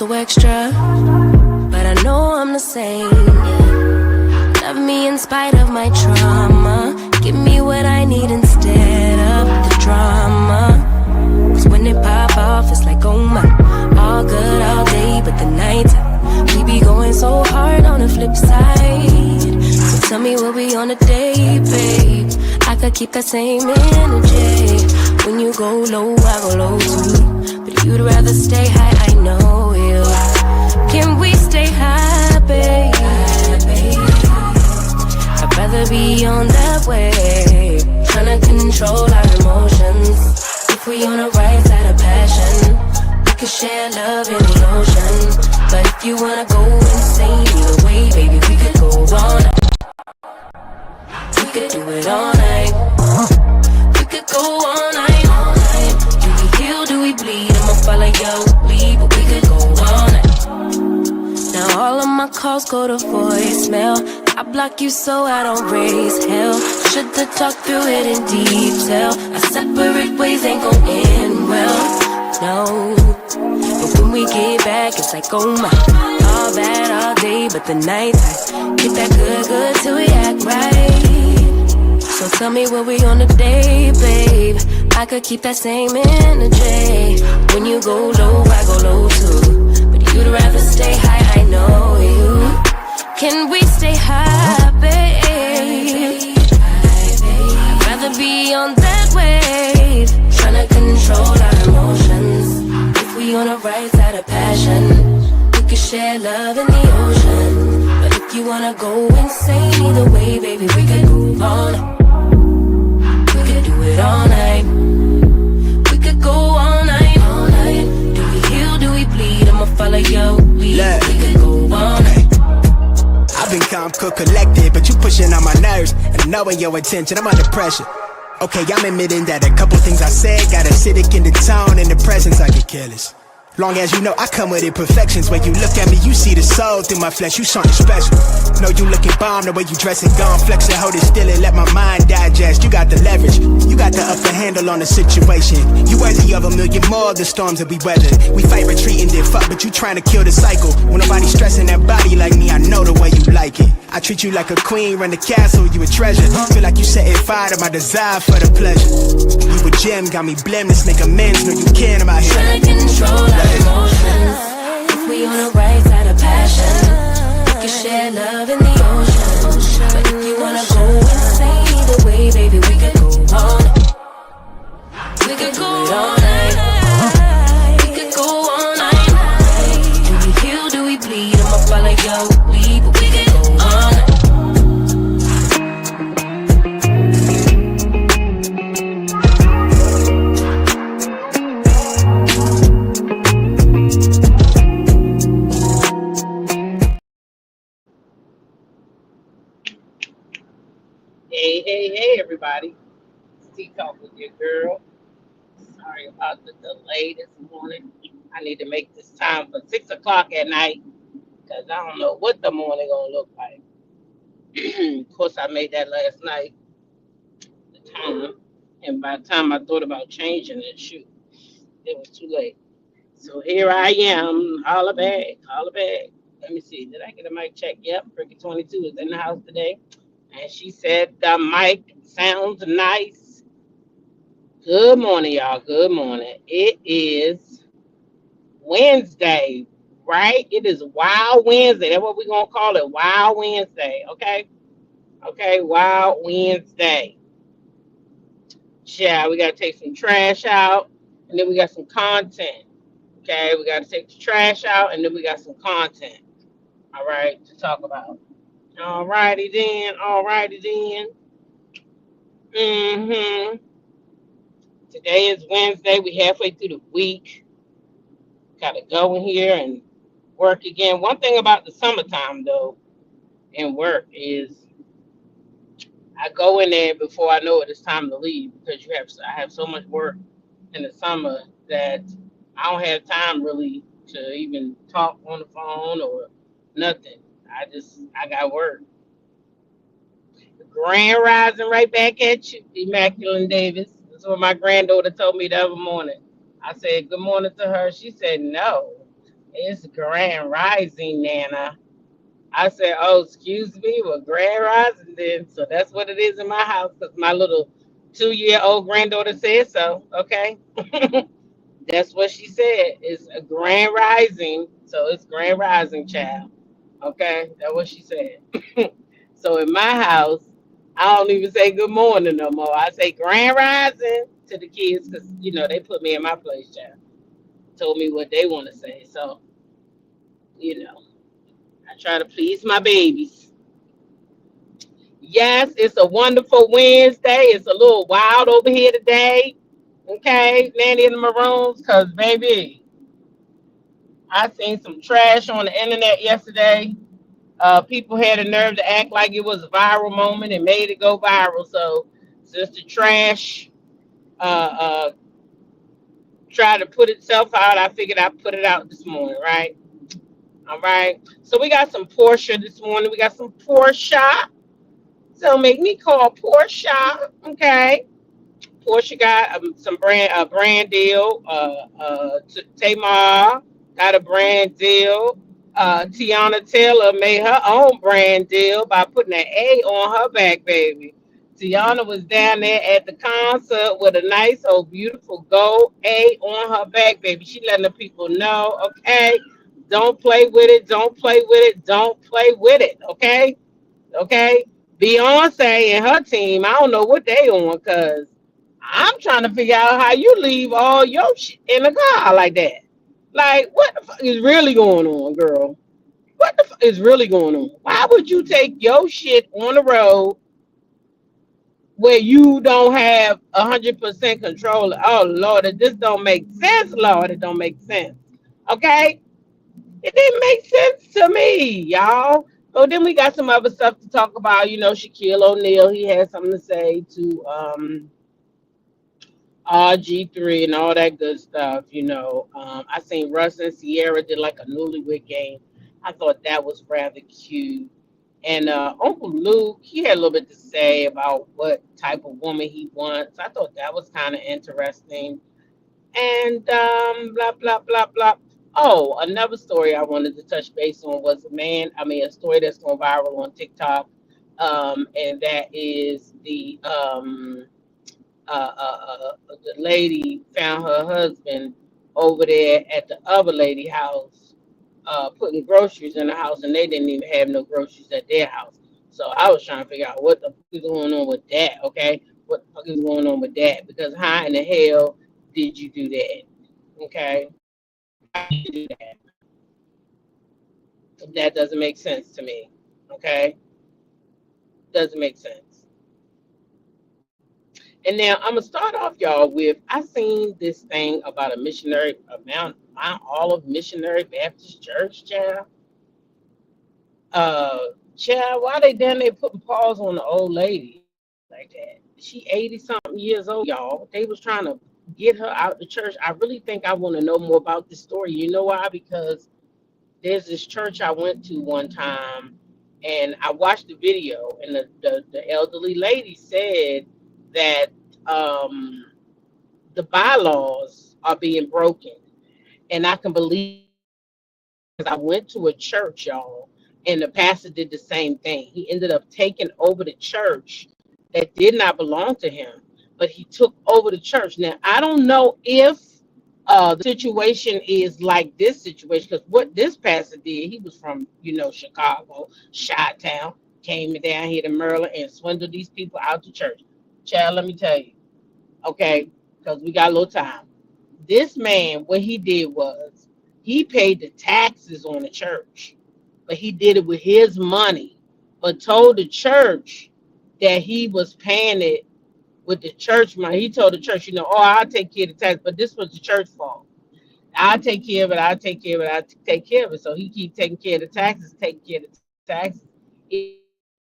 so extra, but I know I'm the same. Yeah. Love me in spite of my trauma. Give me what I need instead of the drama. Cause when it pop off, it's like, oh my, all good all day, but the night we be going so hard on the flip side. So tell me what we on a day, babe. I could keep that same energy. When you go low, I go low too. But you'd rather stay high, I know you. Can we stay high, babe? I'd rather be on that wave, tryna control our emotions. If we on the right side of passion, we could share love in the ocean. But if you wanna go insane either way, baby, we could go all night. We could do it all night. We could go all night, all night. Do we heal, do we bleed? I'ma follow your lead, but we could go all night. Now all of my calls go to voicemail. I block you so I don't raise hell. Should've talked through it in detail. Our separate ways ain't gon' end well, no. But when we get back, it's like, oh my, all bad all day, but the night I get that good till we act right. So tell me what we on today, babe. I could keep that same energy. When you go low, I go low too. But you'd rather stay high, I know you. Can we stay high, babe? I'd rather be on that wave, tryna control our emotions. If we on the right side of passion, we could share love in the ocean. But if you wanna go insane either way, baby, we could move on. We could do it all night. We could go all night, all night. Do we heal, do we bleed? I'ma follow your lead. We could go all night. I've been calm, cool, collected, but you pushing on my nerves. And knowing your intention, I'm under pressure. Okay, I'm admitting that a couple things I said got acidic in the tone and the presence, I get careless. Long as you know I come with imperfections. When you look at me, you see the soul through my flesh. You something special. Know you looking bomb, the way you dressing, gone, flex and hold it still and let my mind digest. You got the leverage, you got the upper handle on the situation. You worthy of a million more of the storms that we weathered. We fight retreating, then fuck, but you trying to kill the cycle. When nobody's stressing that body like me, I know the way you like it. I treat you like a queen, run the castle, you a treasure. Feel like you setting fire to my desire for the pleasure. You a gem, got me blameless, make amends, know you can, I'm out here. Trying to control our emotions. If we on the right side of passion, we can share love in the ocean. But if you wanna go insane either way, baby, we could go all night. We could go all night. We could go all night. Do we heal, do we bleed? I'ma follow your lead, but we could go all night. Hey, everybody. Tea Talk with your girl. Sorry about the delay this morning. I need to make this time for 6 o'clock at night because I don't know what the morning going to look like. Of course, I made that last night, the time. And by the time I thought about changing it, shoot, it was too late. So here I am. Holla back. Let me see. Did I get a mic check? Yep. Ricky 22 is in the house today. And she said the mic sounds nice. Good morning, y'all. Good morning. It is Wednesday, right? It is Wild Wednesday. That's what we're going to call it. Wild Wednesday. Okay? Okay, Wild Wednesday. Yeah, we got to take some trash out. And then we got some content. Okay, we got to take the trash out. And then we got some content. All right, to talk about. All righty then. Today is Wednesday. We halfway through the week. Gotta go in here and work again. One thing about the summertime though, and work is I go in there before I know it's time to leave because I have so much work in the summer that I don't have time really to even talk on the phone or nothing. I got work. Grand rising right back at you, Immaculate Davis. That's what my granddaughter told me the other morning. I said good morning to her. She said no. It's Grand Rising, Nana. I said, oh, excuse me, well, Grand Rising then. So that's what it is in my house because my little 2-year-old granddaughter said so. Okay. That's what she said. It's a Grand Rising. So it's Grand Rising, child. Okay. That's what she said. So in my house, I don't even say good morning no more. I say Grand Rising to the kids because, they put me in my place, child. Told me what they want to say. So, you know, I try to please my babies. Yes, it's a wonderful Wednesday. It's a little wild over here today. Okay, Nanny in the Maroons, because, baby, I seen some trash on the internet yesterday. People had the nerve to act like it was a viral moment and made it go viral. So, since the trash uh, tried to put itself out, I figured I'd put it out this morning, right? All right. So, we got some Porsha this morning. We got some Porsha. So make me call Porsha, okay? Porsche got some brand deal. Tamar got a brand deal. Teyana Taylor made her own brand deal by putting an A on her back, baby. Teyana was down there at the concert with a nice old beautiful gold A on her back, baby. She letting the people know, okay? Don't play with it. Don't play with it. Don't play with it, okay? Okay? Beyonce and her team, I don't know what they on, because I'm trying to figure out how you leave all your shit in the car like that. Like, what the fuck is really going on, girl? What the fuck is really going on? Why would you take your shit on the road where you don't have 100% control? Oh, Lord, it just don't make sense, Lord. It don't make sense. Okay? It didn't make sense to me, y'all. So then we got some other stuff to talk about. Shaquille O'Neal, he had something to say to RG3 and all that good stuff. I seen Russ and Ciara did like a newlywed game. I thought that was rather cute. And Uncle Luke, he had a little bit to say about what type of woman he wants. I thought that was kind of interesting. And blah, blah, blah, blah. Oh, another story I wanted to touch base on was a story that's going viral on TikTok. And that is the lady found her husband over there at the other lady house, putting groceries in the house, and they didn't even have no groceries at their house. So I was trying to figure out what the fuck is going on with that, okay? What the fuck is going on with that? Because how in the hell did you do that? Okay? How did you do that? That doesn't make sense to me. Okay? Doesn't make sense. And now I'm gonna start off, y'all, with I seen this thing about a missionary, Mount Olive Missionary Baptist Church, child. Child, why they down there putting paws on the old lady like that? She 80 something years old, y'all. They was trying to get her out the church. I really think I want to know more about this story. You know why? Because there's this church I went to one time, and I watched the video, and the elderly lady said that the bylaws are being broken. And I can believe, because I went to a church, y'all, and the pastor did the same thing. He ended up taking over the church that did not belong to him, but he took over the church. Now, I don't know if the situation is like this situation, because what this pastor did, he was from, Chicago, Chi-Town, came down here to Maryland and swindled these people out the church. Child, let me tell you, okay, because we got a little time. This man, what he did was he paid the taxes on the church, but he did it with his money, but told the church that he was paying it with the church money. He told the church, I'll take care of the tax, but this was the church fault. I'll take care of it. I'll take care of it. I'll take care of it. So he keep taking care of the taxes, taking care of the taxes.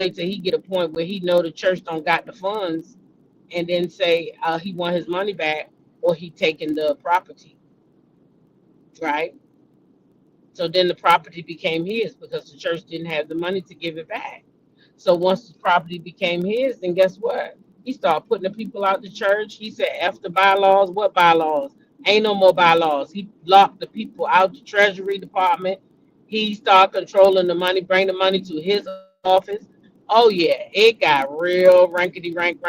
Until he get a point where he know the church don't got the funds, and then say he want his money back, or he taking the property, right? So then the property became his because the church didn't have the money to give it back. So once the property became his, then guess what? He started putting the people out the church. He said, F the bylaws. What bylaws? Ain't no more bylaws. He locked the people out the Treasury Department. He started controlling the money, bring the money to his office. Oh yeah, it got real rankety rank.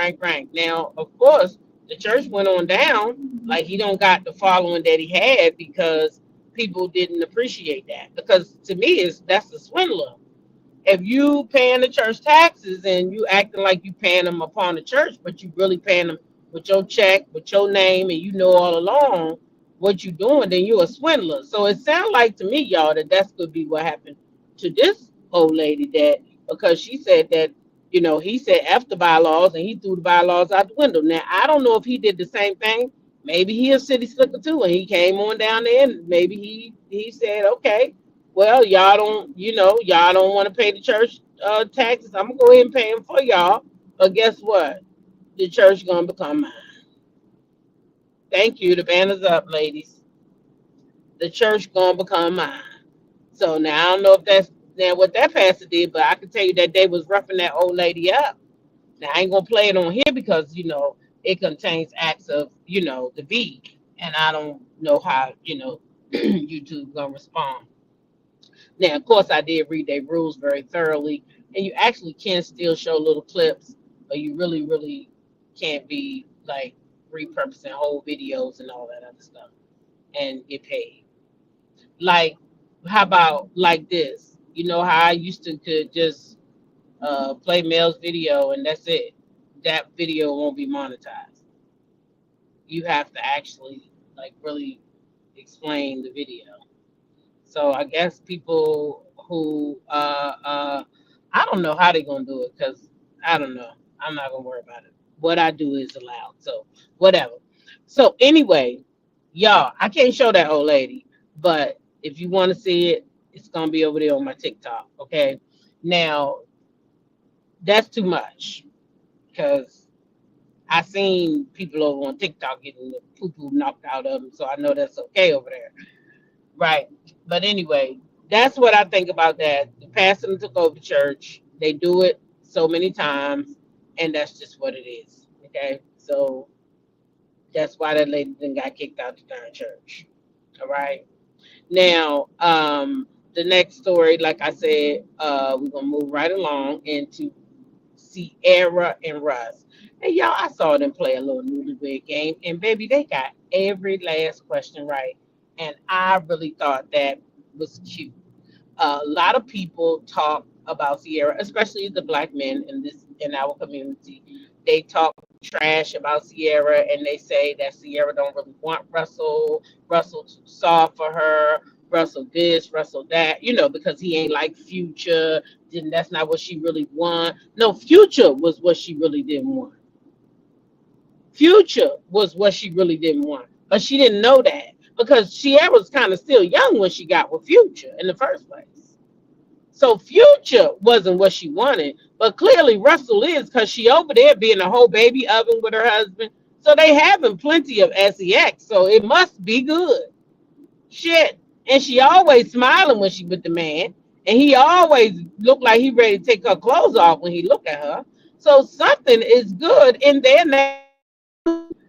Now, of course, the church went on down. Like he don't got the following that he had because people didn't appreciate that. Because to me, that's a swindler. If you paying the church taxes and you acting like you paying them upon the church, but you really paying them with your check, with your name, and you know all along what you doing, then you a swindler. So it sounds like to me, y'all, that's could be what happened to this old lady, that because she said that, he said F the bylaws and he threw the bylaws out the window. Now, I don't know if he did the same thing. Maybe he a city slicker too, and he came on down there and maybe he said, okay, well, y'all don't want to pay the church taxes. I'm gonna go ahead and pay them for y'all. But guess what? The church gonna become mine. Thank you. The banner's up, ladies. The church gonna become mine. So now I don't know if that's what that pastor did, but I can tell you that they was roughing that old lady up. Now I ain't gonna play it on here because it contains acts of the V, and I don't know how YouTube gonna respond. Now, of course, I did read their rules very thoroughly, and you actually can still show little clips, but you really, really can't be like repurposing whole videos and all that other stuff and get paid. Like, how about like this? You know how I used to could just play Mel's video and that's it. That video won't be monetized. You have to actually like really explain the video. So I guess people who I don't know how they're gonna do it because I don't know. I'm not gonna worry about it. What I do is allowed. So whatever. So anyway, y'all, I can't show that old lady, but if you want to see it, it's gonna be over there on my TikTok. Okay. Now that's too much because I seen people over on TikTok getting the poo-poo knocked out of them, so I know that's okay over there. Right. But anyway, that's what I think about that. The pastor took over the church. They do it so many times, and that's just what it is. Okay. So that's why that lady then got kicked out the darn church. All right. Now, the next story, like I said, we're gonna move right along into Ciara and Russ. And y'all, I saw them play a little newlywed game, and baby, they got every last question right. And I really thought that was cute. A lot of people talk about Ciara, especially the black men in our community. They talk trash about Ciara, and they say that Ciara don't really want Russell. Russell too soft for her. Russell this, Russell that. Because he ain't like Future. Then that's not what she really want. No, Future was what she really didn't want. Future was what she really didn't want, but she didn't know that. Because Ciara was kind of still young when she got with Future in the first place. So Future wasn't what she wanted. But clearly Russell is, because she over there being a whole baby oven with her husband. So they having plenty of sex. So it must be good. Shit. And she always smiling when she with the man. And he always looked like he ready to take her clothes off when he look at her. So something is good in there now.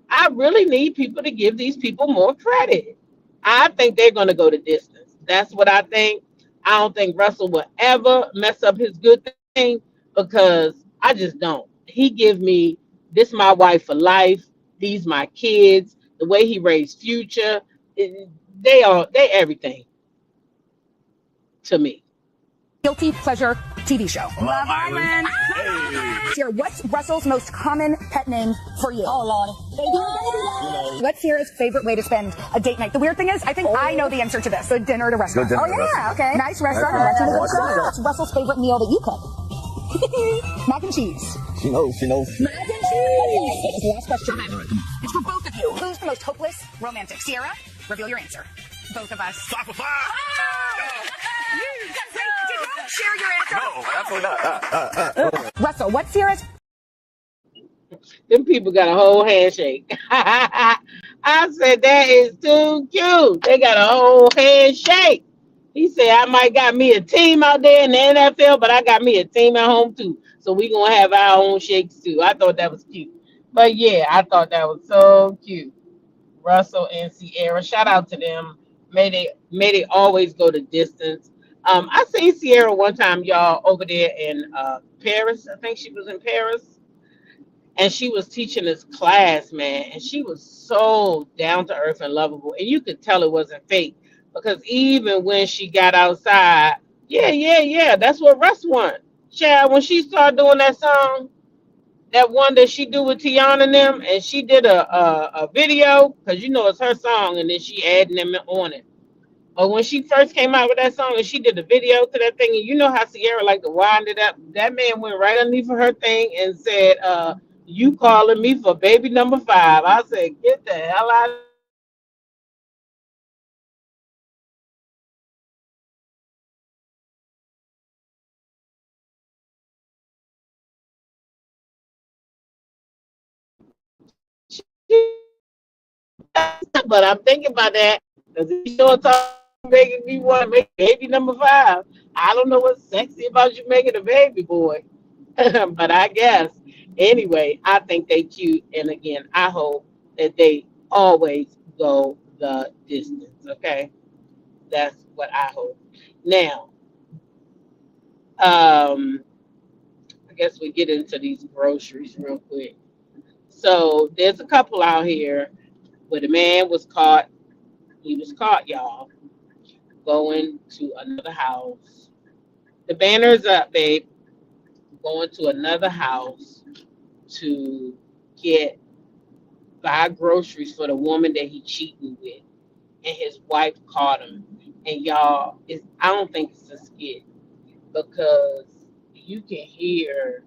I really need people to give these people more credit. I think they're going to go the distance. That's what I think. I don't think Russell will ever mess up his good thing because I just don't. He give me, this my wife for life. These my kids. The way he raised Future. They everything to me. Guilty pleasure TV show. Love Island. Ciara, what's Russell's most common pet name for you? Oh, Lord. Baby. What's Ciara's favorite way to spend a date night? The weird thing is, I think I know the answer to this. So dinner at a restaurant. Oh, yeah, okay. Nice restaurant. What's Russell's favorite meal that you cook? Mac and cheese. She knows. Mac and cheese. This is the last question. It's for both of you. Who's the most hopeless romantic? Ciara, reveal your answer. Both of us. 5 for 5. Did you share your answer? No, absolutely not. Russell, what's Ciara's? Them people got a whole handshake. I said that is too cute. They got a whole handshake. He said I might got me a team out there in the NFL, but I got me a team at home too. So we gonna have our own shakes too. I thought that was cute. But yeah, I thought that was so cute. Russell and Ciara. Shout out to them. May they always go the distance. I seen Ciara one time, y'all, over there in Paris. I think she was in Paris, and she was teaching this class, man, and she was so down to earth and lovable, and you could tell it wasn't fake because even when she got outside, yeah, that's what Russ want. Chad, when she started doing that song, that one that she do with Teyana and them, and she did a video because you know it's her song, and then she adding them on it. But when she first came out with that song and she did the video to that thing, and you know how Ciara like to wind it up, that man went right underneath of her thing and said, "You calling me for baby number 5?" I said, "Get the hell out of here." But I'm thinking about that because he sure talking making me want to make baby number 5. I don't know what's sexy about you making a baby boy, but I guess anyway. I think they cute, and again, I hope that they always go the distance. Okay, that's what I hope. Now, I guess we get into these groceries real quick. So there's a couple out here where the man was caught. He was caught, y'all, going to another house. The banner's up, babe. Going to another house to buy groceries for the woman that he cheating with, and his wife caught him. And y'all, I don't think it's a skit because you can hear,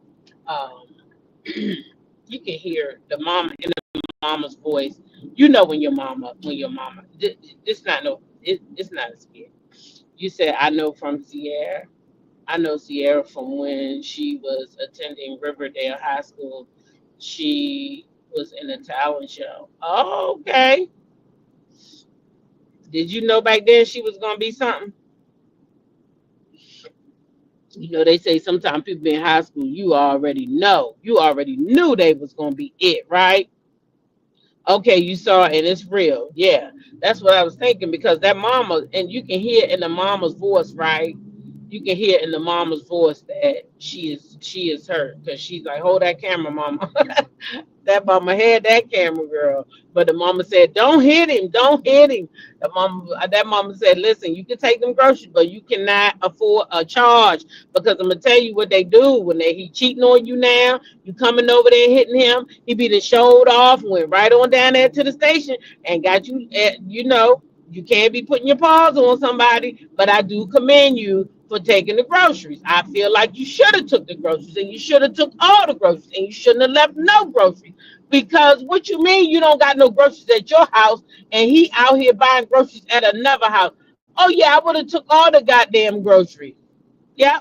you can hear the mama in the mama's voice. You know when your mama, it's not it's not a skit. You said I know from Ciara. I know Ciara from when she was attending Riverdale High School. She was in a talent show. Oh, okay. Did you know back then she was gonna be something? You know, they say sometimes people in high school, you already know. You already knew they was gonna be it, right? Okay, you saw it and it's real. Yeah, that's what I was thinking because that mama, and you can hear in the mama's voice, right? You can hear in the mama's voice that she is hurt because she's like, hold that camera, mama. That mama had that camera, girl. But the mama said, don't hit him, don't hit him. That mama said, listen, you can take them groceries, but you cannot afford a charge because I'm gonna tell you what they do when he cheating on you now. You coming over there and hitting him, he be the showed off, went right on down there to the station and got you. You know, you can't be putting your paws on somebody, but I do commend you for taking the groceries. I feel like you should have took the groceries and you should have took all the groceries and you shouldn't have left no groceries because what you mean you don't got no groceries at your house and he out here buying groceries at another house. Oh yeah, I would have took all the goddamn groceries. Yeah,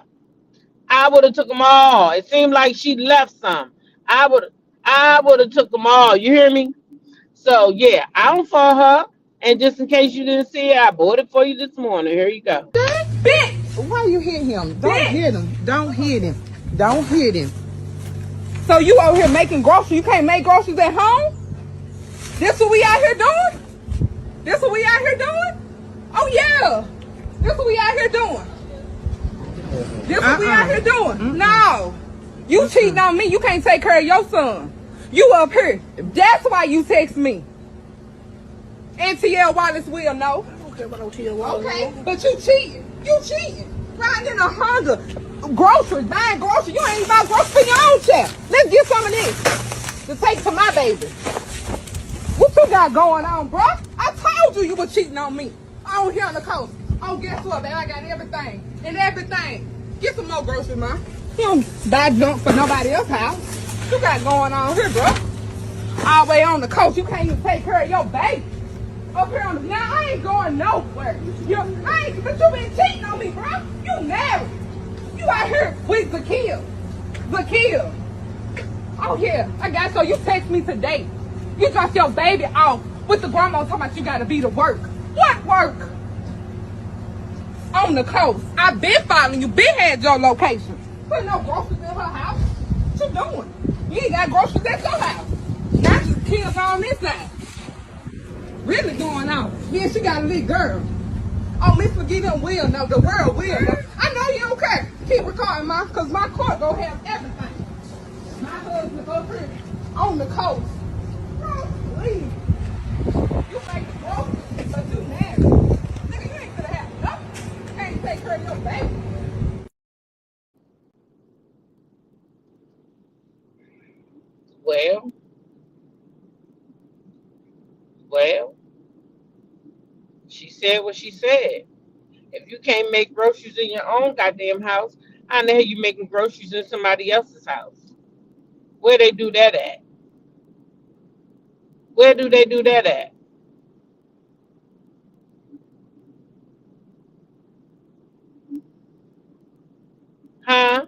I would have took them all. It seemed like she left some. I would have took them all. You hear me? So yeah, I don't for her. And just in case you didn't see it, I bought it for you this morning. Here you go. Bitch! Why you hit him? Don't hit him. Don't hit him. Don't hit him. So you out here making groceries? You can't make groceries at home? This what we out here doing? This what we out here doing? Oh yeah. This what we out here doing. This what we out here doing. No. You cheating on me. You can't take care of your son. You up here. That's why you text me. And TL Wallace will know. I don't care about no TL Wallace. Okay, but you cheating. You cheating. Riding in a Honda. Groceries, buying groceries. You ain't buying groceries for your own child. Let's get some of this to take to my baby. What you got going on, bro? I told you were cheating on me. On here on the coast. Oh, guess what, baby? I got everything. And everything. Get some more groceries, man. You don't buy junk for nobody else's house. You got going on here, bro. All the way on the coast. You can't even take care of your baby. Up here on the, now I ain't going nowhere. But you been cheating on me, bro. You married. You out here with Zakia. Oh yeah, I got so you text me today. You dropped your baby off with the grandma talking about you gotta be to work. What work? On the coast. I been following you, been had your location. Put no groceries in her house. What you doing? You ain't got groceries at your house. Now just kids on this side. really going on. Then she got a little girl. Oh, Miss McGee them will know. The world will know. I know you don't care. Keep recording, ma, because my court gonna have everything. My husband go through on the coast. Oh, please. You make it broke, but you married. Nigga, you ain't gonna have nothing. You can't take care of your baby. Well, she said what she said. If you can't make groceries in your own goddamn house, how in the hell you making groceries in somebody else's house? Where they do that at? Where do they do that at? Huh?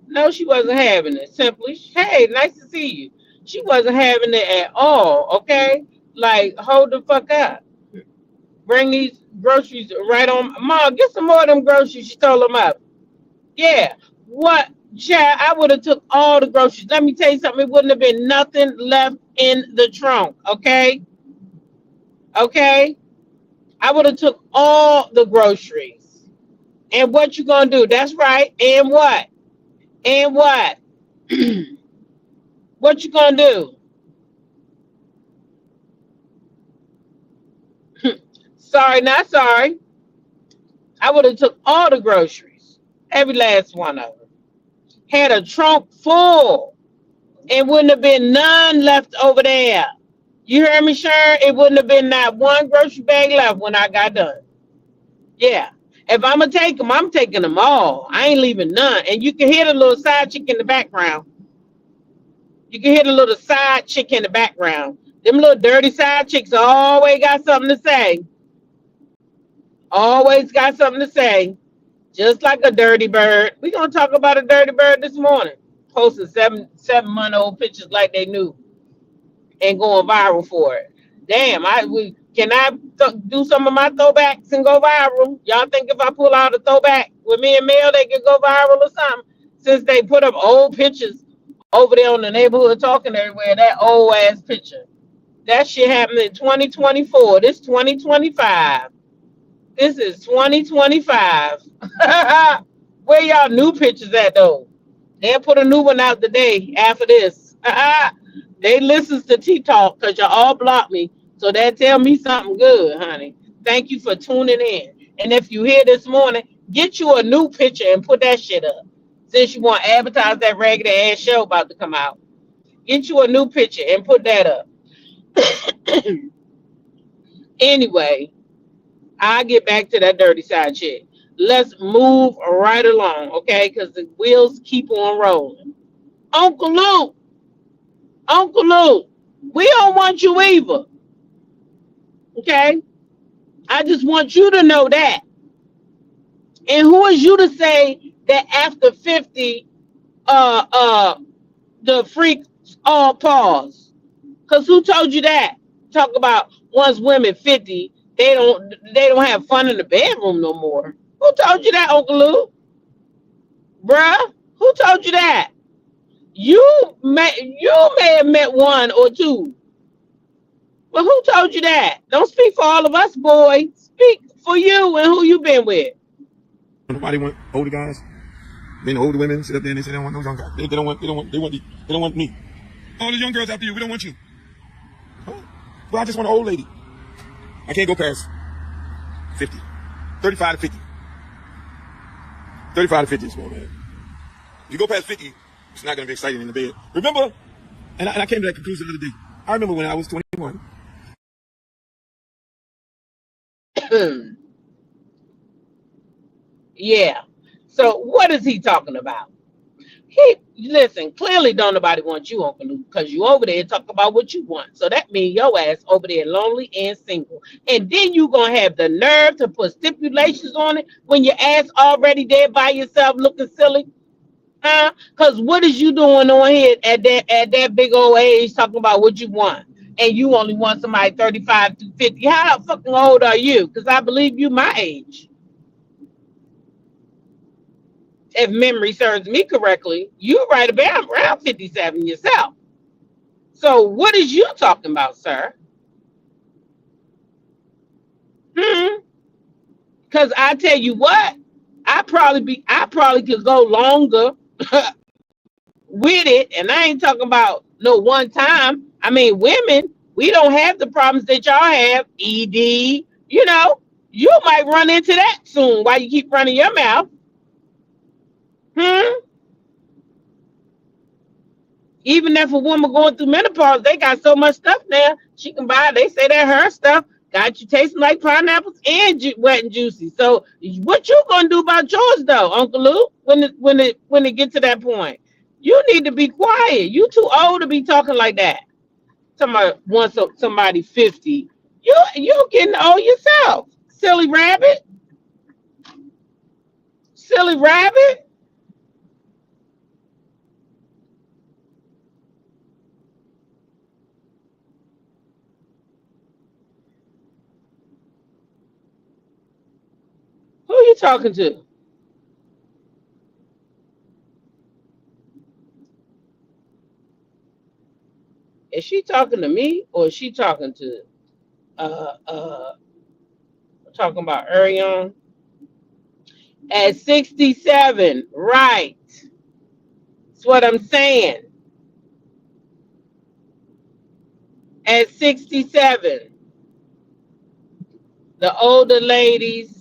No, she wasn't having it. Simply, hey, nice to see you. She wasn't having it at all, okay? Like, hold the fuck up. Bring these groceries right on. Mom, get some more of them groceries. She told them up. Yeah. What? Child, I would have took all the groceries. Let me tell you something. It wouldn't have been nothing left in the trunk, okay? Okay? I would have took all the groceries. And what you gonna do? That's right. And what? And what? What you gonna do? Sorry, not sorry. I would have took all the groceries, every last one of them. Had a trunk full, and wouldn't have been none left over there. You hear me, Sharon? It wouldn't have been not one grocery bag left when I got done. Yeah. If I'm gonna take them, I'm taking them all. I ain't leaving none. And you can hear the little side chick in the background. You can hear the little side chick in the background. Them little dirty side chicks always got something to say. Always got something to say. Just like a dirty bird. We're going to talk about a dirty bird this morning. Posting 7-month-old pictures like they knew. And going viral for it. Damn, can I do some of my throwbacks and go viral? Y'all think if I pull out a throwback with me and Mel, they could go viral or something? Since they put up old pictures over there on the neighborhood talking everywhere, that old ass picture. That shit happened in 2024. This 2025. This is 2025. Where y'all new pictures at though? They'll put a new one out today after this. They listen to T-Talk because y'all all blocked me. So that tell me something good, honey. Thank you for tuning in. And if you hear this morning, get you a new picture and put that shit up. Since you want to advertise that ragged ass show about to come out. Get you a new picture and put that up. Anyway, I'll get back to that dirty side chick. Let's move right along, okay? Because the wheels keep on rolling. Uncle Luke, we don't want you either. Okay? I just want you to know that. And who is you to say that after 50, the freaks all pause? Because who told you that? Talk about once women 50, they don't have fun in the bedroom no more. Who told you that, Uncle Luke? Bruh, who told you that? You may have met one or two. But who told you that? Don't speak for all of us, boy. Speak for you and who you been with. Nobody want older guys. Then older women sit up there and they say they don't want those young guys. They don't want me. All the young girls after you, we don't want you. Huh? Well, I just want an old lady. I can't go past 50. 35 to 50. 35 to 50 is more, man. If you go past 50, it's not going to be exciting in the bed. Remember, and I came to that conclusion the other day. I remember when I was 21. Yeah. So what is he talking about? Listen, clearly don't nobody want you, Uncle Luke, because you over there talking about what you want. So that means your ass over there lonely and single. And then you gonna have the nerve to put stipulations on it when your ass already there by yourself looking silly? Huh? Because what is you doing on here at that big old age talking about what you want? And you only want somebody 35 to 50. How fucking old are you? Because I believe you my age. If memory serves me correctly, you're right about around 57 yourself. So what is you talking about, sir? Cause I tell you what, I probably could go longer with it, and I ain't talking about no one time. I mean, women, we don't have the problems that y'all have. ED, you know, you might run into that soon. While you keep running your mouth, Even if a woman going through menopause, they got so much stuff now she can buy. They say that her stuff got you tasting like pineapples and wet and juicy. So what you gonna do about yours though, Uncle Luke? When it get to that point, you need to be quiet. You too old to be talking like that. Somebody 50, you getting old yourself, silly rabbit. Silly rabbit. Who are you talking to? Is she talking to me or is she talking to uh uh talking about Arrione? At 67, right. That's what I'm saying. At 67, the older ladies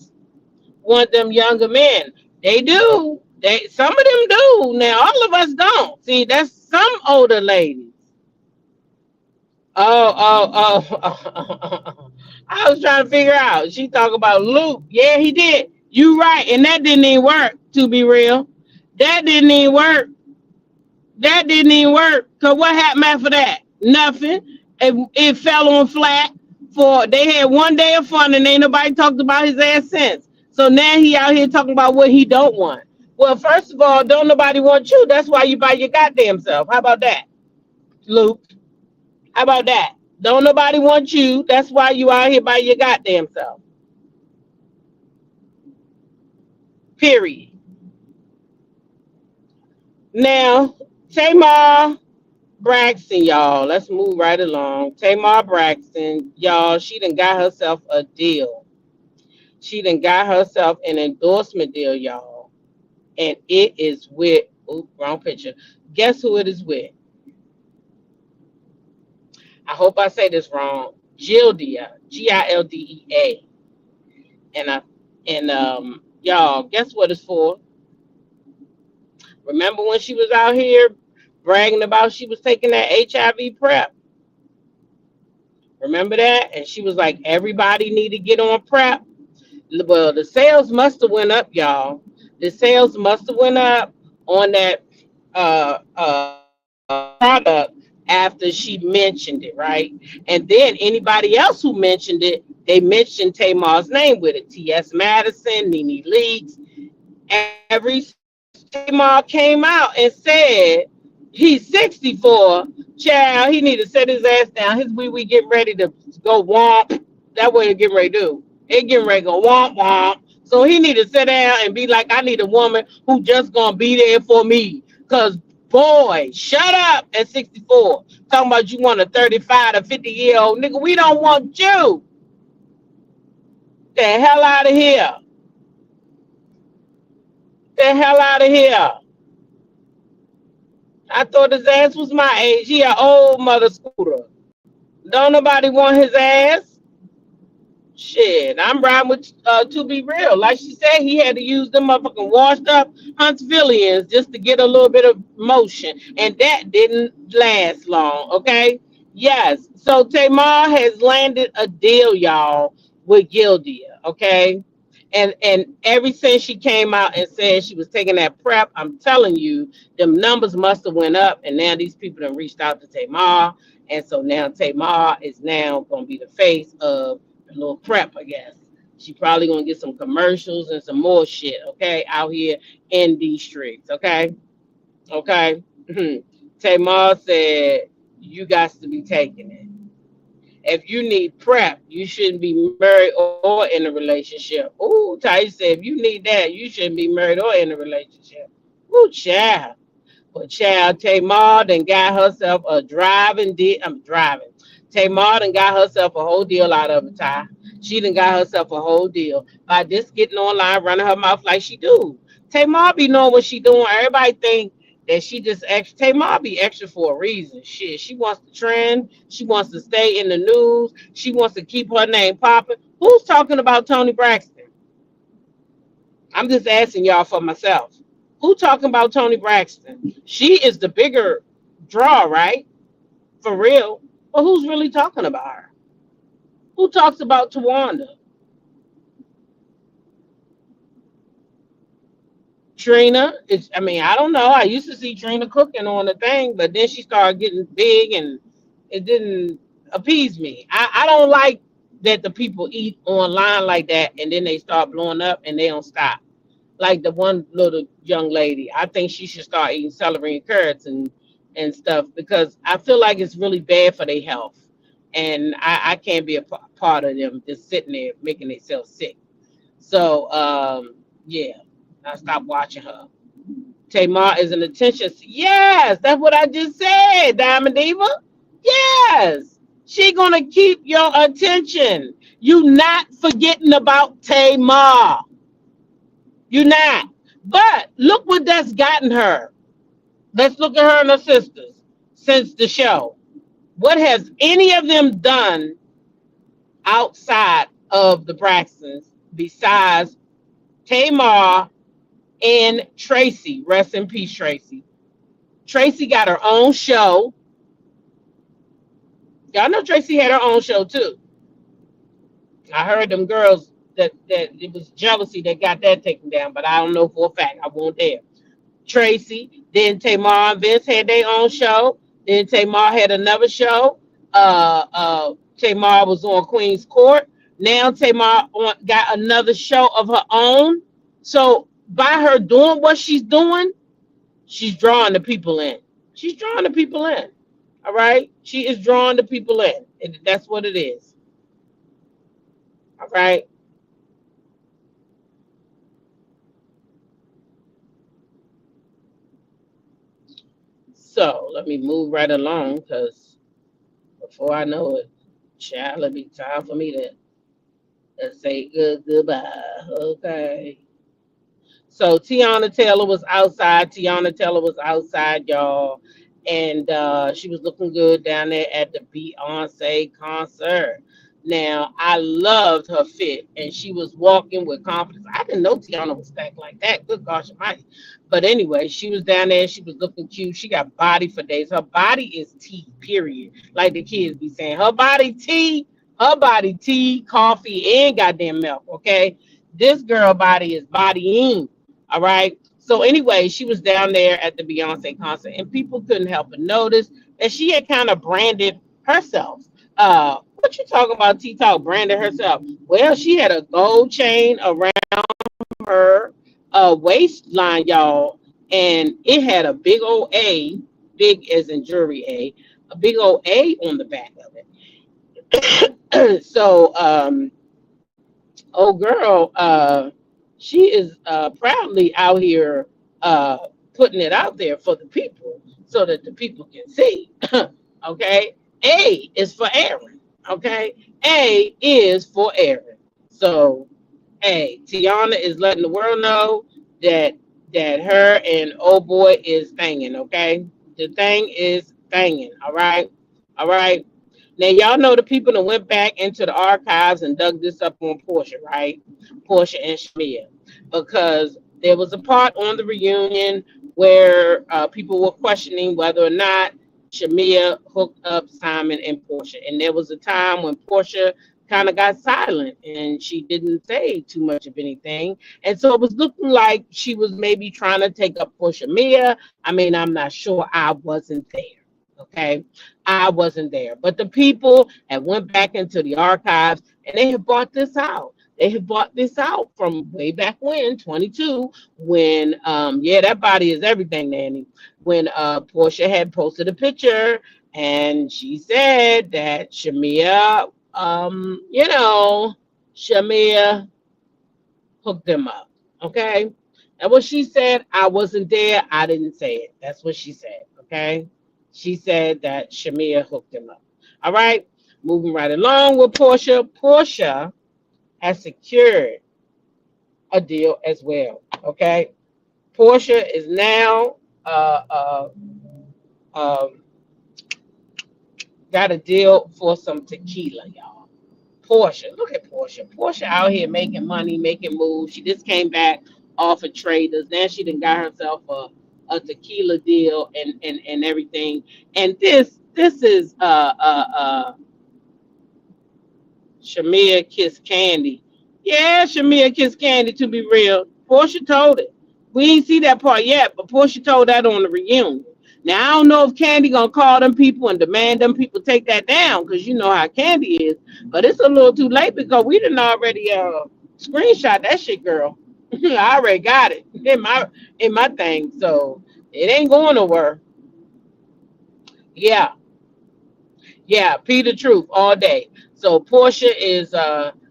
want them younger men. They do. Some of them do. Now all of us don't. See, that's some older ladies. Oh. I was trying to figure out. She talking about Luke. Yeah, he did. You right. And that didn't even work, to be real. That didn't even work. Because what happened after that? Nothing. It fell on flat. They had one day of fun and ain't nobody talked about his ass since. So now he out here talking about what he don't want. Well, first of all, don't nobody want you. That's why you by your goddamn self. How about that, Luke? How about that? Don't nobody want you. That's why you out here by your goddamn self. Period. Now, Tamar Braxton, y'all. Let's move right along. Tamar Braxton, y'all, she done got herself a deal. She done got herself an endorsement deal, y'all. And it is with, wrong picture. Guess who it is with? I hope I say this wrong. Gildea, Gildea. And y'all, guess what it's for? Remember when she was out here bragging about she was taking that HIV PrEP? Remember that? And she was like, everybody need to get on PrEP. Well, the sales must have went up, y'all. The sales must have went up on that product after she mentioned it, right? And then anybody else who mentioned it, they mentioned Tamar's name with it. T.S. Madison, Nene Leakes. Every Tamar came out and said, he's 64. Child, he need to set his ass down. His wee getting ready to go womp. That's what he getting ready to do. It getting ready to go womp womp. So he need to sit down and be like, I need a woman who just gonna be there for me. Cause boy, shut up at 64. Talking about you want a 35 to 50-year-old nigga. We don't want you. The hell out of here. The hell out of here. I thought his ass was my age. He an old mother scooter. Don't nobody want his ass. Shit, I'm riding with to be real. Like she said, he had to use them motherfucking washed up Huntsvillians just to get a little bit of motion. And that didn't last long, okay? Yes. So Tamar has landed a deal, y'all, with Gildea, okay? And ever since she came out and said she was taking that PrEP, I'm telling you, them numbers must have went up. And now these people have reached out to Tamar. And so now Tamar is now going to be the face of a little PrEP, I guess. She probably gonna get some commercials and some more shit, okay, out here in these streets, okay? Tamar said, you got to be taking it. If you need PrEP, you shouldn't be married or in a relationship. Ooh, Ty said, if you need that, you shouldn't be married or in a relationship. Ooh, child. But child, Tamar then got herself a Tamar done got herself a whole deal out of it, Ty. She done got herself a whole deal by just getting online, running her mouth like she do. Tamar be knowing what she doing. Everybody think that she just extra. Tamar be extra for a reason. Shit, she wants to trend. She wants to stay in the news. She wants to keep her name popping. Who's talking about Toni Braxton? I'm just asking y'all for myself. Who talking about Toni Braxton? She is the bigger draw, right? For real. But who's really talking about her? Who talks about Tawanda? Trina, I don't know. I used to see Trina cooking on the thing, but then she started getting big and it didn't appease me. I don't like that the people eat online like that and then they start blowing up and they don't stop. Like the one little young lady, I think she should start eating celery and carrots and stuff because I feel like it's really bad for their health. And I can't be a part of them just sitting there making themselves sick. So, yeah. I stopped watching her. Tamar is an attention. Yes, that's what I just said, Diamond Diva. Yes, she gonna keep your attention. You not forgetting about Tamar. You not. But look what that's gotten her. Let's look at her and her sisters since the show. What has any of them done outside of the Braxtons besides Tamar and Tracy? Rest in peace, Tracy. Tracy got her own show. Y'all know Tracy had her own show too. I heard them girls that it was jealousy that got that taken down, but I don't know for a fact. I won't dare. Tracy, then Tamar and Vince had their own show. Then Tamar had another show. Tamar was on Queen's Court. Now Tamar got another show of her own. So by her doing what she's doing, she's drawing the people in. She's drawing the people in. All right? She is drawing the people in. And that's what it is. All right? So let me move right along because before I know it, child, it'll be time for me to say goodbye. Okay. So Teyana Taylor was outside. Teyana Taylor was outside, y'all. And she was looking good down there at the Beyonce concert. Now, I loved her fit, and she was walking with confidence. I didn't know Teyana was stacked like that. Good gosh almighty. But anyway, she was down there. She was looking cute. She got body for days. Her body is tea, period. Like the kids be saying. Her body, tea, coffee, and goddamn milk, okay? This girl body is bodying, all right? So anyway, she was down there at the Beyonce concert, and people couldn't help but notice that she had kind of branded herself. What you talking about, T-Talk branded herself? Well, she had a gold chain around her waistline, y'all, and it had a big old A, big as in jury a big old A on the back of it. So, old girl, she is proudly out here putting it out there for the people so that the people can see. Okay, A is for Aaron. Okay, A is for Aaron. So, hey, Teyana is letting the world know that her and old boy is banging. Okay, the thing is banging. All right. Now y'all know the people that went back into the archives and dug this up on Porsha, right? Porsha and Shamia, because there was a part on the reunion where people were questioning whether or not Shamia hooked up Simon and Porsha. And there was a time when Porsha kind of got silent and she didn't say too much of anything. And so it was looking like she was maybe trying to take up for Shamia. I mean, I'm not sure. I wasn't there. Okay. I wasn't there. But the people had went back into the archives and they had brought this out. They had brought this out from way back when, 22, when, that body is everything, Nanny. When Porsha had posted a picture and she said that Shamia, Shamia hooked them up. Okay. And what she said, I wasn't there. I didn't say it. That's what she said. Okay. She said that Shamia hooked him up. All right. Moving right along with Porsha. Porsha has secured a deal as well. Okay. Porsha is now um, got a deal for some tequila, y'all. Porsha, look at Porsha. Porsha out here making money, making moves. She just came back off of Traders. Now she done got herself a tequila deal and everything. And this is Shamia Kiss Candy. Yeah, Shamia Kiss Candy, to be real. Porsha told it. We ain't see that part yet, but Porsha told that on the reunion. Now, I don't know if Candy gonna call them people and demand them people take that down, because you know how Candy is. But it's a little too late because we didn't already screenshot that shit, girl. I already got it in my thing, so it ain't going nowhere. Yeah, P the truth all day. So Porsha is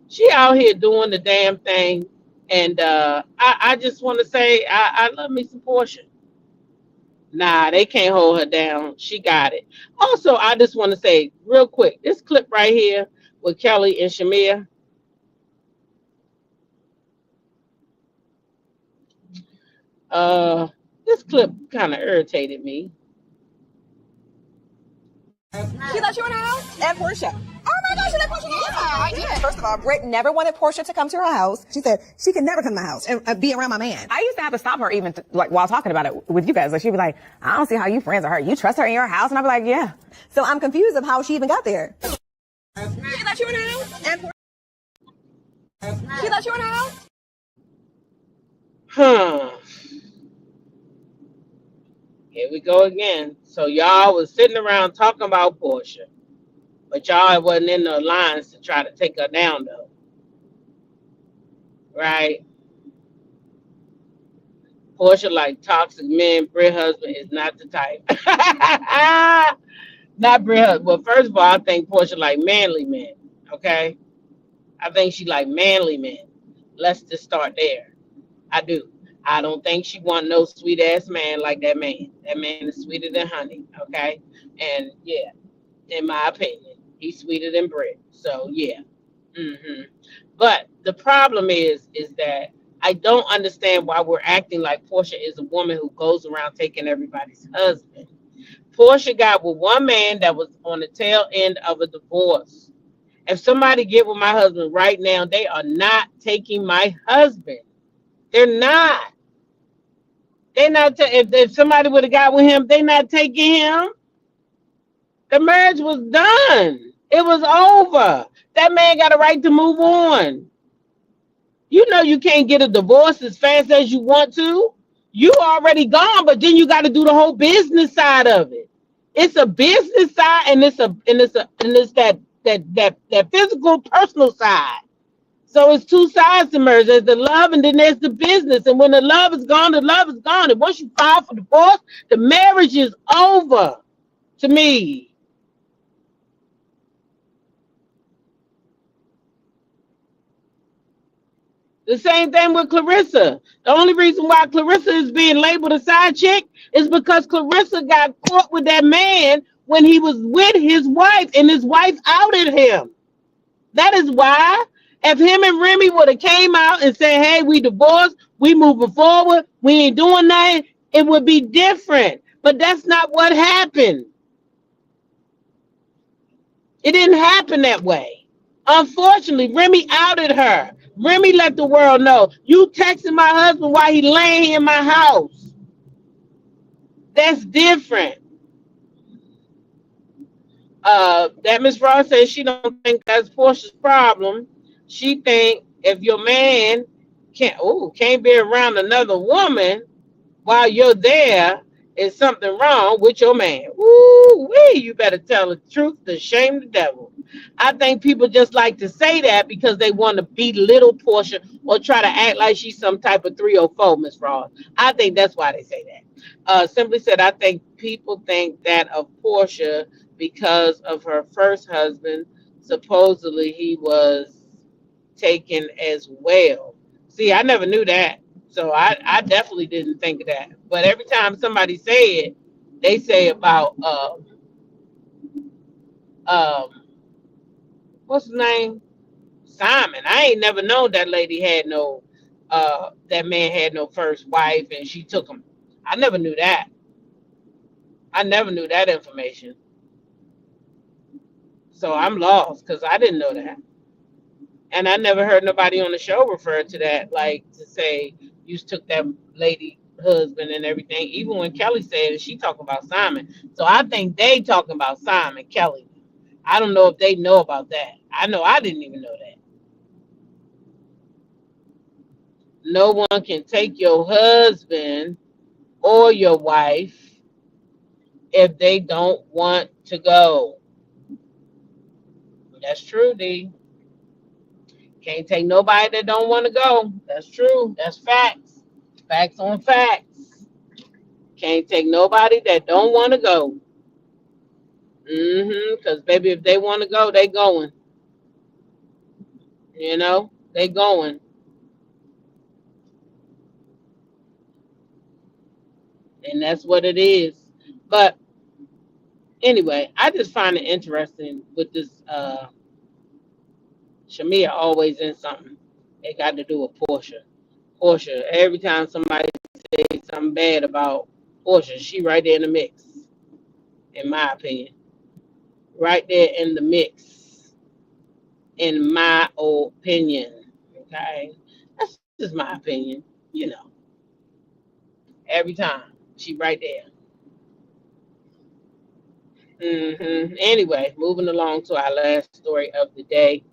she out here doing the damn thing, and I just want to say I love me some Porsha. Nah, they can't hold her down. She got it. Also, I just want to say real quick, this clip right here with Kelly and Shamia. This clip kind of irritated me. She let you in the house? And Porsha. Oh my gosh, she let Porsha in the house? Yeah, I did. First of all, Britt never wanted Porsha to come to her house. She said she can never come to my house and be around my man. I used to have to stop her even like while talking about it with you guys. Like she'd be like, I don't see how you friends with her. You trust her in your house? And I'd be like, yeah. So I'm confused of how she even got there. She let you in the house? And Porsha. She let you in the house? Huh. Here we go again. So y'all was sitting around talking about Porsha, but y'all wasn't in the lines to try to take her down though. Right? Porsha like toxic men. Britt husband is not the type. Not Britt husband. Well, first of all, I think Porsha like manly men. Okay? I think she like manly men. Let's just start there. I do. I don't think she want no sweet ass man like that man. That man is sweeter than honey, okay? And yeah, in my opinion, he's sweeter than Britt. So yeah. But the problem is that I don't understand why we're acting like Porsha is a woman who goes around taking everybody's husband. Porsha got with one man that was on the tail end of a divorce. If somebody get with my husband right now, they are not taking my husband. They're not. They're not. If somebody would have got with him, they're not taking him. The marriage was done. It was over. That man got a right to move on. You know you can't get a divorce as fast as you want to. You already gone, but then you got to do the whole business side of it. It's a business side, and it's that physical, personal side. So it's two sides to marriage. There's the love and then there's the business. And when the love is gone, the love is gone. And once you file for divorce, the marriage is over to me. The same thing with Clarissa. The only reason why Clarissa is being labeled a side chick is because Clarissa got caught with that man when he was with his wife and his wife outed him. That is why. If him and Remy would have came out and said, hey, we divorced, we moving forward, we ain't doing nothing, it would be different. But that's not what happened. It didn't happen that way. Unfortunately, Remy outed her. Remy let the world know, you texting my husband while he laying here in my house. That's different. That Miss Ross says she don't think that's Porsha's problem. She think if your man can't be around another woman while you're there, is something wrong with your man. Woo-wee, you better tell the truth to shame the devil. I think people just like to say that because they want to belittle Porsha or try to act like she's some type of 304, Miss Ross. I think that's why they say that. Simply said, I think people think that of Porsha because of her first husband. Supposedly he was taken as well. See, I never knew that. So I definitely didn't think of that. But every time somebody say it, they say about what's his name? Simon. I ain't never known that lady had no, that man had no first wife and she took him. I never knew that. I never knew that information. So I'm lost because I didn't know that. And I never heard nobody on the show refer to that, like to say you took that lady husband and everything. Even when Kelly said it, she talking about Simon. So I think they talking about Simon Kelly. I don't know if they know about that. I know I didn't even know that. No one can take your husband or your wife if they don't want to go. That's true, D. Can't take nobody that don't want to go. That's true. That's facts. Facts on facts. Can't take nobody that don't want to go. Because, baby, if they want to go, they going. You know? They going. And that's what it is. But anyway, I just find it interesting with this Shamia always in something. It got to do with Porsha. Porsha, every time somebody says something bad about Porsha, she right there in the mix, in my opinion. Right there in the mix, in my opinion. Okay? That's just my opinion, you know. Every time. She right there. Anyway, moving along to our last story of the day.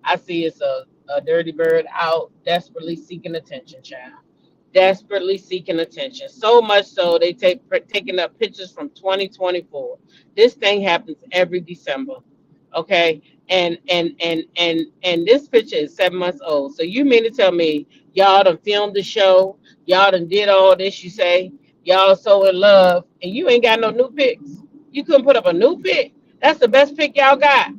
I see it's a dirty bird out desperately seeking attention, child. Desperately seeking attention. So much so they taking up pictures from 2024. This thing happens every December. Okay. And this picture is 7 months old. So you mean to tell me y'all done filmed the show, y'all done did all this, you say, y'all so in love, and you ain't got no new pics. You couldn't put up a new pic. That's the best pic y'all got.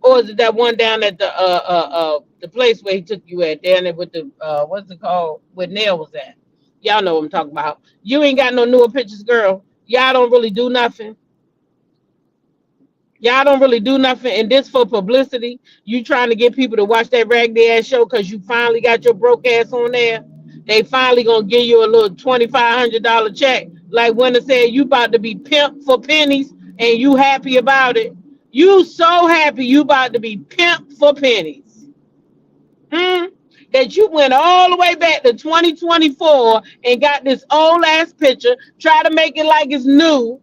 Or is it that one down at the place where he took you at, down there with the what's it called, where Nell was at? Y'all know what I'm talking about. You ain't got no newer pictures, girl. Y'all don't really do nothing. Y'all don't really do nothing, and this for publicity. You trying to get people to watch that raggedy ass show because you finally got your broke ass on there. They finally gonna give you a little $2,500 check. Like when I said you about to be pimped for pennies, and you happy about it. You so happy you about to be pimped for pennies. That you went all the way back to 2024 and got this old ass picture, try to make it like it's new.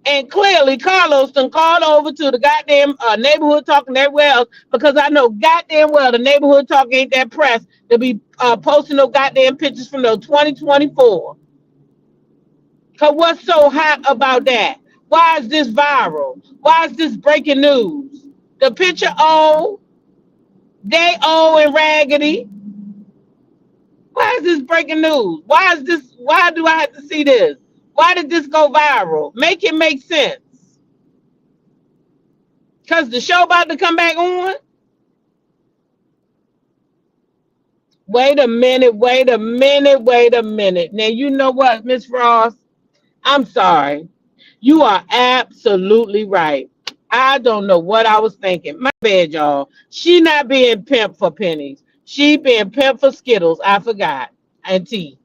And clearly, Carlos done called over to the goddamn neighborhood talk and everywhere else, because I know goddamn well the neighborhood talk ain't that pressed to be posting no goddamn pictures from those 2024. Because what's so hot about that? Why is this viral? Why is this breaking news? The picture old, they old and raggedy. Why is this breaking news? Why do I have to see this? Why did this go viral? Make it make sense. Because the show about to come back on? Wait a minute. Now, you know what, Miss Frost? I'm sorry. You are absolutely right. I don't know what I was thinking. My bad, y'all. She not being pimped for pennies. She being pimped for Skittles. I forgot. And tea.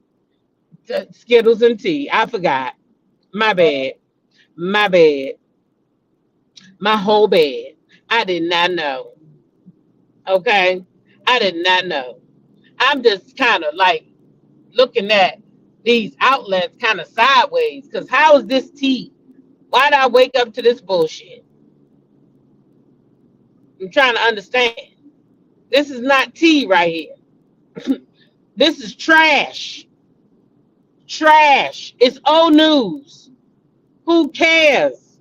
Skittles and tea. I forgot. My bad. My whole bad. I did not know. Okay? I did not know. I'm just kind of like looking at these outlets kind of sideways. Because how is this tea? Why did I wake up to this bullshit? I'm trying to understand. This is not tea right here. This is trash. Trash. It's old news. Who cares?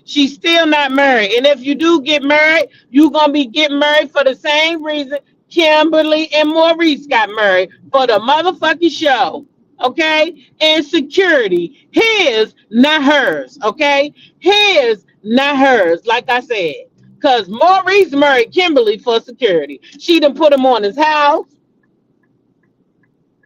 She's still not married. And if you do get married, you're going to be getting married for the same reason Kimberly and Maurice got married, for the motherfucking show. Okay? And security. His, not hers. Okay? His, not hers. Like I said. Because Maurice married Kimberly for security. She done put him on his house.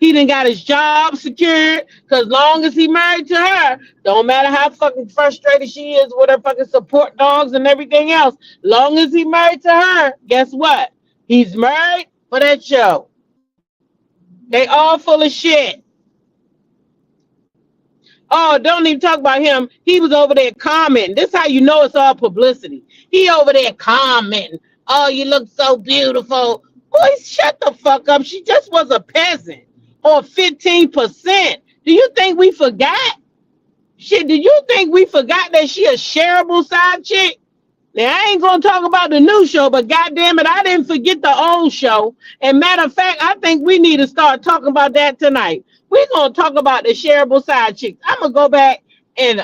He done got his job secured. Cause long as he married to her, don't matter how fucking frustrated she is with her fucking support dogs and everything else. Long as he married to her, guess what? He's married for that show. They all full of shit. Oh, don't even talk about him. He was over there commenting. This how you know it's all publicity. He over there commenting. Oh, you look so beautiful. Boy, shut the fuck up. She just was a peasant on 15%. Do you think we forgot? Shit, do you think we forgot that she a shareable side chick? Now, I ain't gonna talk about the new show, but goddamn it, I didn't forget the old show. And matter of fact, I think we need to start talking about that tonight. We're gonna talk about the shareable side chicks. I'm gonna go back and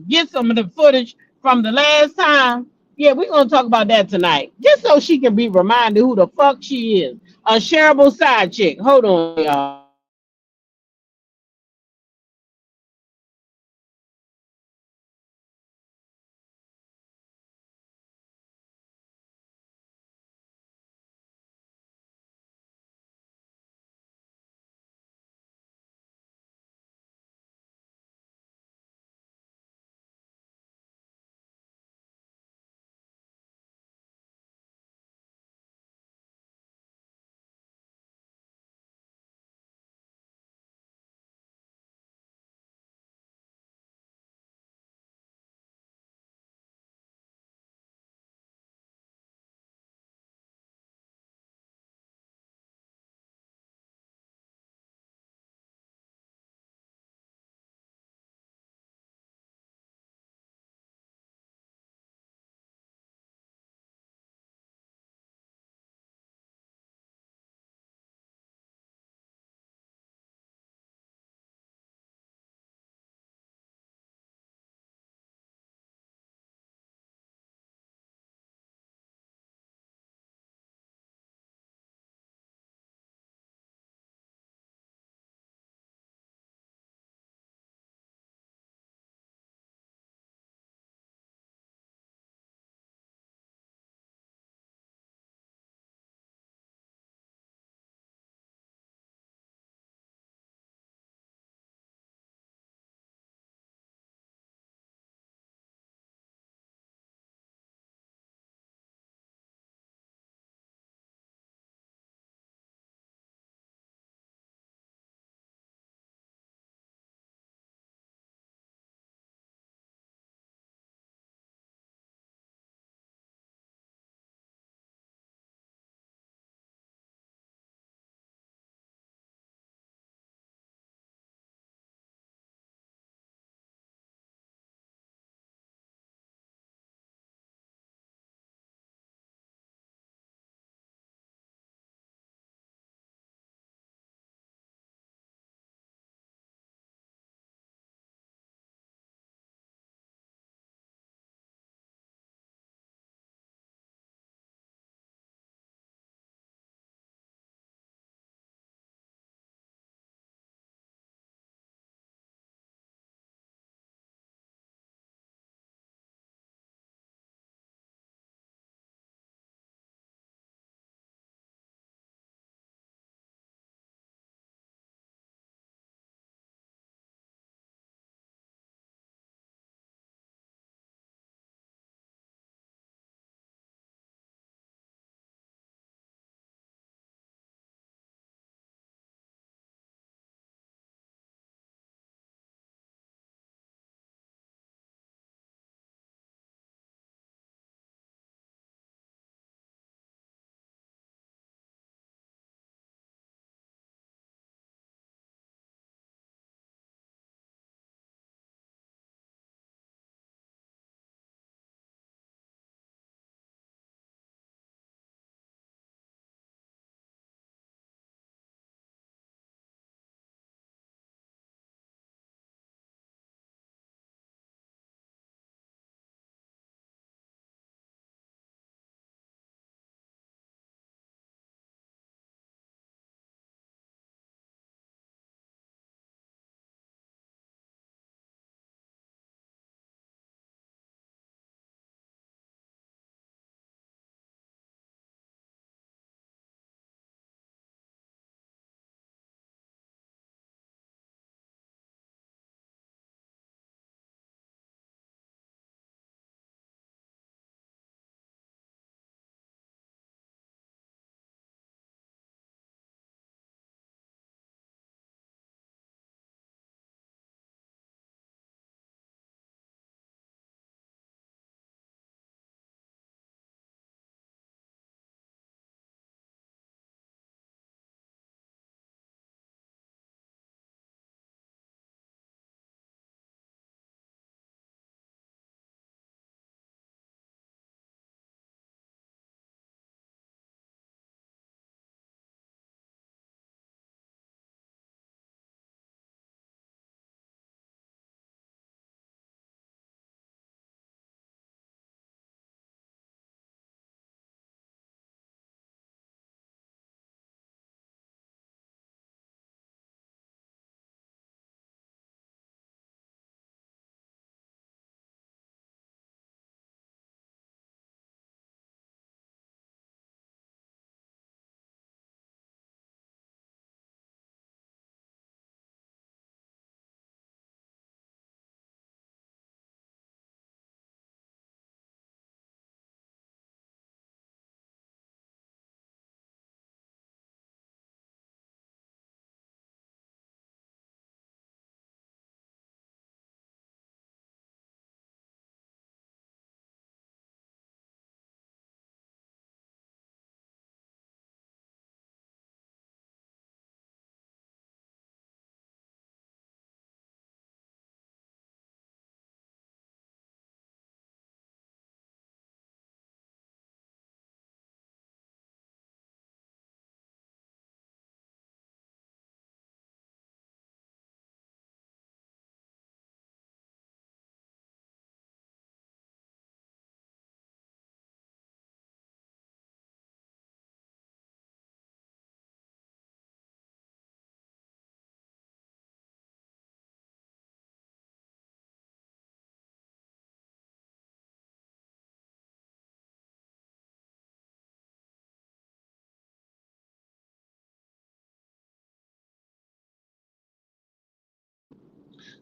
get some of the footage from the last time. Yeah, we're gonna talk about that tonight, just so she can be reminded who the fuck she is. A shareable side chick. Hold on, y'all.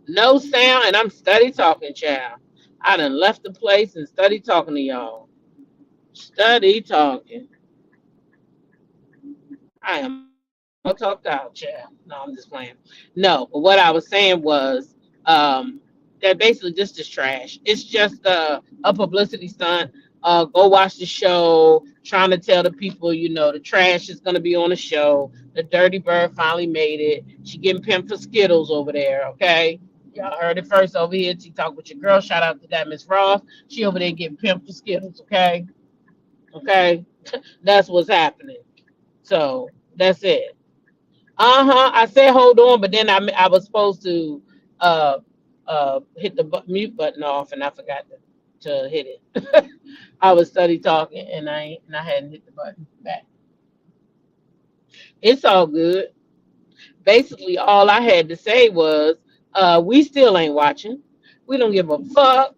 No sound, and I'm study talking, child. I done left the place and study talking to y'all. Study talking. I am talked out, child. No, I'm just playing. No, but what I was saying was that basically this is trash. It's just a publicity stunt. Go watch the show, trying to tell the people, you know, the trash is gonna be on the show. The Dirty Bird finally made it. She getting pimped for Skittles over there, okay? Y'all heard it first over here. She talked with your girl. Shout out to that Miss Ross. She over there getting pimped for Skittles, okay? Okay, that's what's happening. So that's it. I said hold on, but then I was supposed to uh hit the mute button off, and I forgot to hit it. I was study talking, and I hadn't hit the button back. It's all good. Basically, all I had to say was, we still ain't watching. We don't give a fuck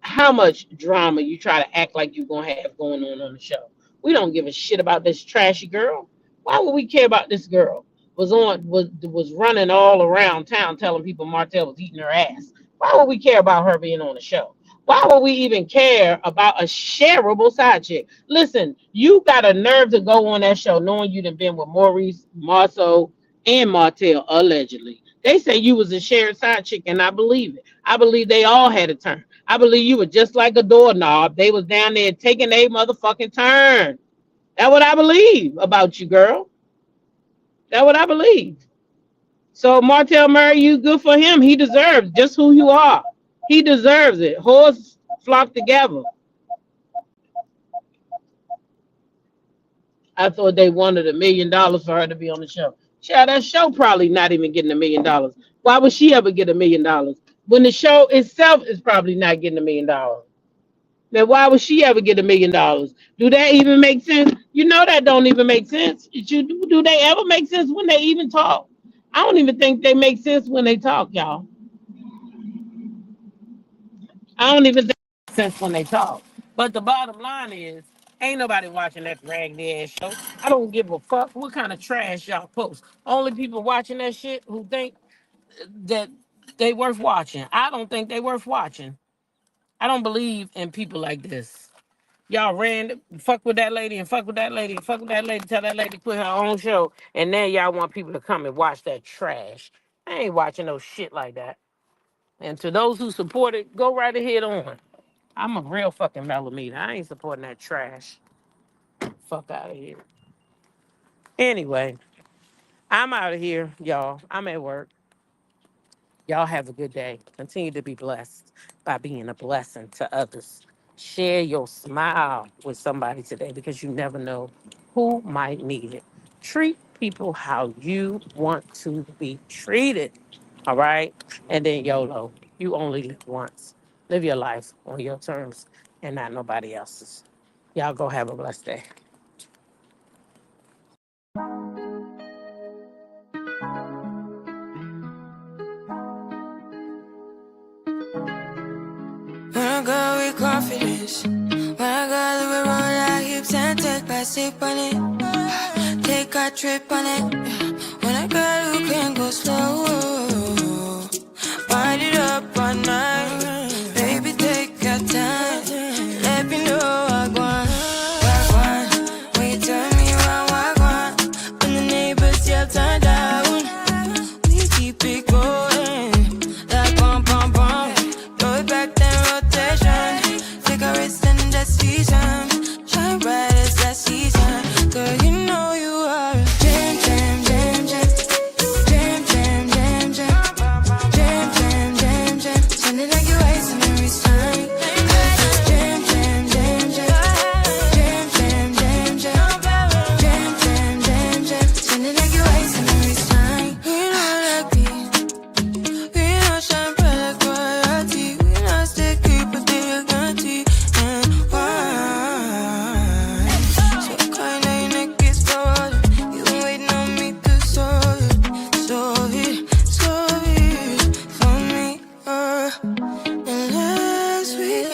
how much drama you try to act like you're gonna have going on the show. We don't give a shit about this trashy girl. Why would we care about this girl? Was running all around town telling people Martell was eating her ass. Why would we care about her being on the show? Why would we even care about a shareable side chick? Listen, you got a nerve to go on that show knowing you done been with Maurice, Marceau, and Martell, allegedly. They say you was a shared side chick, and I believe it. I believe they all had a turn. I believe you were just like a doorknob. They was down there taking a motherfucking turn. That's what I believe about you, girl. That's what I believe. So Martell marry you, good for him. He deserves just who you are. He deserves it. Horse flock together. I thought they wanted $1 million for her to be on the show. Yeah, that show probably not even getting $1 million. Why would she ever get $1 million when the show itself is probably not getting $1 million? Then why would she ever get $1 million? Do that even make sense? You know that don't even make sense. Do they ever make sense when they even talk? I don't even think they make sense when they talk, y'all. I don't even think it makes sense when they talk. But the bottom line is, ain't nobody watching that raggedy ass show. I don't give a fuck what kind of trash y'all post. Only people watching that shit who think that they worth watching. I don't think they worth watching. I don't believe in people like this. Y'all ran, fuck with that lady and fuck with that lady and fuck with that lady, tell that lady to quit her own show, and now y'all want people to come and watch that trash. I ain't watching no shit like that. And to those who support it, go right ahead on. I'm a real fucking melometer. I ain't supporting that trash. Fuck out of here. Anyway, I'm out of here, y'all. I'm at work. Y'all have a good day. Continue to be blessed by being a blessing to others. Share your smile with somebody today because you never know who might need it. Treat people how you want to be treated. All right? And then YOLO. You only live once. Live your life on your terms and not nobody else's. Y'all go have a blessed day. When I go with confidence, when I go with roll our hips and take my sip on it, take a trip on it. When I go, you can go slow, wind it up all night, baby, take your time, let me know I want. When you tell me I want, when the neighbors yell turn down, we keep it going, like bum bum bum. Throw it back then rotation, take a risk and that's season, shine bright as that season. Girl, you know you are a jam, jam, jam, jam, jam, jam, jam, jam, jam, jam, jam, jam. Sounding like you're wasting every time. Jam, jam, jam, jam, jam, jam, jam, jam, jam, jam, jam, jam. Sounding like you're wasting every time. We not like me, we not shine bright like royalty. We not stay creep, but they guarantee and why. So kind of your neck is stolen. You been waiting on me to solve it for me. And last week